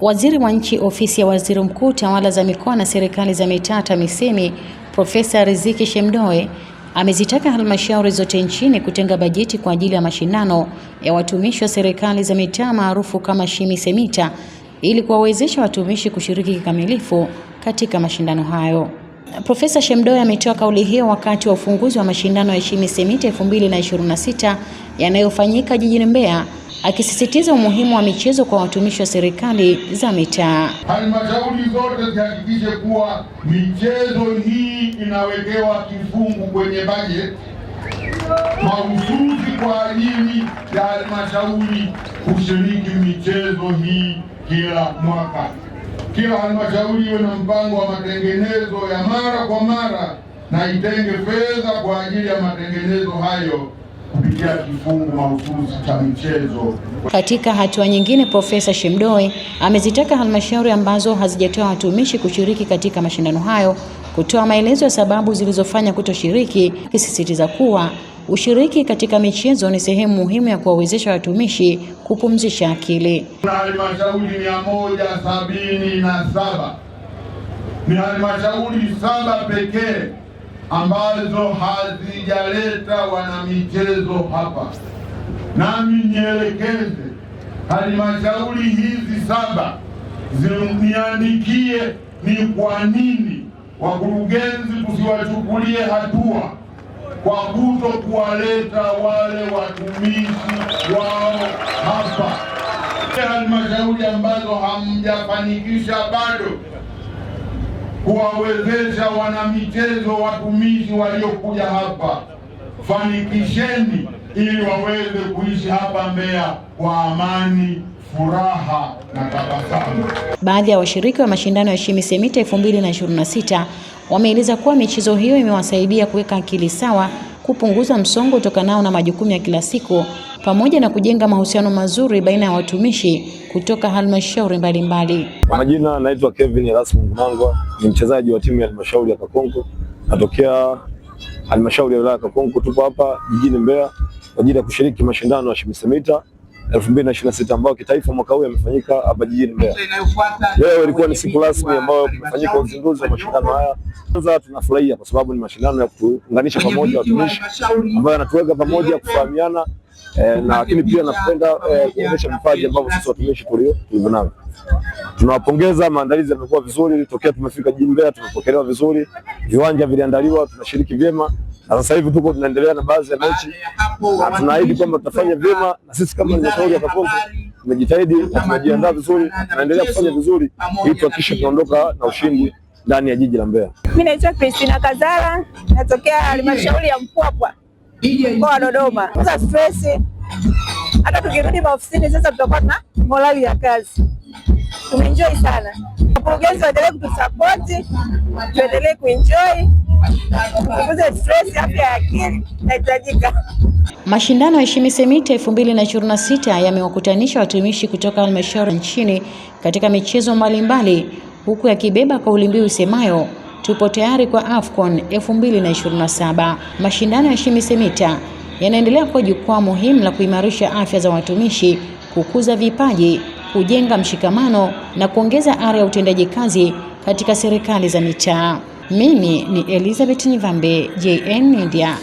Waziri wa Nchi, Ofisi ya Waziri Mkuu, Tawala za Mikoa na Serikali za Mitaa, TAMISEMI, Profesa Riziki Shemdoe amezitaka halmashauri zote nchini kutenga bajeti kwa ajili ya mashindano ya watumishi wa serikali za mitaa maarufu kama SHIMI-SEMITA ili kuwawezesha watumishi kushiriki kikamilifu katika mashindano hayo. Profesa Shemdoe ametoa kauli hiyo wakati wa ufunguzi wa mashindano ya SHIMI-SEMITA 2026 yanayofanyika jijini Mbeya, akisisitiza umuhimu wa michezo kwa watumishi wa serikali za mitaa. Halmashauri zote zihakikishe kuwa michezo hii inawekewa kifungu kwenye bajeti mahususi kwa ajili ya halmashauri kushiriki michezo hii kila mwaka. Kila halmashauri iwe na mpango wa matengenezo ya mara kwa mara na itenge fedha kwa ajili ya matengenezo hayo kupitia kifungu mahususi cha michezo. Katika hatua nyingine, Profesa Shemdoe amezitaka halmashauri ambazo hazijatoa watumishi kushiriki katika mashindano hayo kutoa maelezo ya sababu zilizofanya kutoshiriki, akisisitiza kuwa ushiriki katika michezo ni sehemu muhimu ya kuwawezesha watumishi kupumzisha akili. Kuna halmashauri 177 ni halmashauri 7 pekee ambazo hazijaleta wanamichezo hapa. Nami nielekeze halmashauri hizi 7 ziniandikie ni kwa nini wakurugenzi tusiwachukulie hatua kwa kuto kuwaleta wale watumishi wao hapa. Halmashauri ambazo hamjafanikisha bado kuwawezesha wanamichezo watumishi waliokuja hapa, fanikisheni ili waweze kuishi hapa Mbeya kwa amani, furaha na tabasamu. Baadhi ya washiriki wa mashindano ya SHIMI-SEMITA 2026 wameeleza kuwa michezo hiyo imewasaidia kuweka akili sawa, kupunguza msongo utokanao na majukumu ya kila siku, pamoja na kujenga mahusiano mazuri baina ya watumishi kutoka halmashauri mbalimbali. Kwa majina naitwa Kevin Erasmus Mangwa, ni mchezaji wa timu ya halmashauri ya Kakonko. Natokea halmashauri ya wilaya Kakonko. Tupo hapa jijini Mbeya kwa ajili ya kushiriki mashindano ya SHIMI-SEMITA 2026 ambayo kitaifa mwaka huu yamefanyika hapa jijini Mbeya. Leo ilikuwa ni siku rasmi ambayo kumefanyika uzinduzi wa mashindano haya. Kwanza tunafurahia kwa sababu ni mashindano ya kuunganisha pamoja watumishi ambayo yanatuweka pamoja kufahamiana, na lakini pia napenda kuonyesha vipaji ambavyo sisi watumishi tulivyo navyo. Tunawapongeza, maandalizi yamekuwa vizuri, tokea tumefika jijini Mbeya tumepokelewa vizuri, viwanja viliandaliwa, tunashiriki vyema, na sasa hivi tuko tunaendelea na baadhi ya mechi, na tunaahidi kwamba tutafanya vyema, na sisi kama halmashauri ya Kakonko tumejitahidi na tumejiandaa vizuri, tunaendelea kufanya vizuri ili tuhakikishe tunaondoka na ushindi ndani ya jiji la Mbeya. Mimi naitwa Christina Kazara, natokea halmashauri ya Mpwapwa, mkoa wa Dodoma. Sasa stress, hata tukirudi maofisini sasa tutakuwa na morali ya kazi. Tumeenjoy sana. Wakurugenzi waendelee kutusupport, tuendelee kuenjoy. Kupunguza stress, afya ya akili inahitajika. Mashindano ya SHIMI-SEMITA 2026 yamewakutanisha watumishi kutoka halmashauri nchini katika michezo mbalimbali, huku yakibeba kauli mbiu isemayo tupo tayari kwa AFCON 2027. Mashindano ya SHIMI-SEMITA yanaendelea kuwa jukwaa muhimu la kuimarisha afya za watumishi, kukuza vipaji, kujenga mshikamano na kuongeza ari ya utendaji kazi katika serikali za mitaa. Mimi ni Elizabeth Nyivambe, JN Media.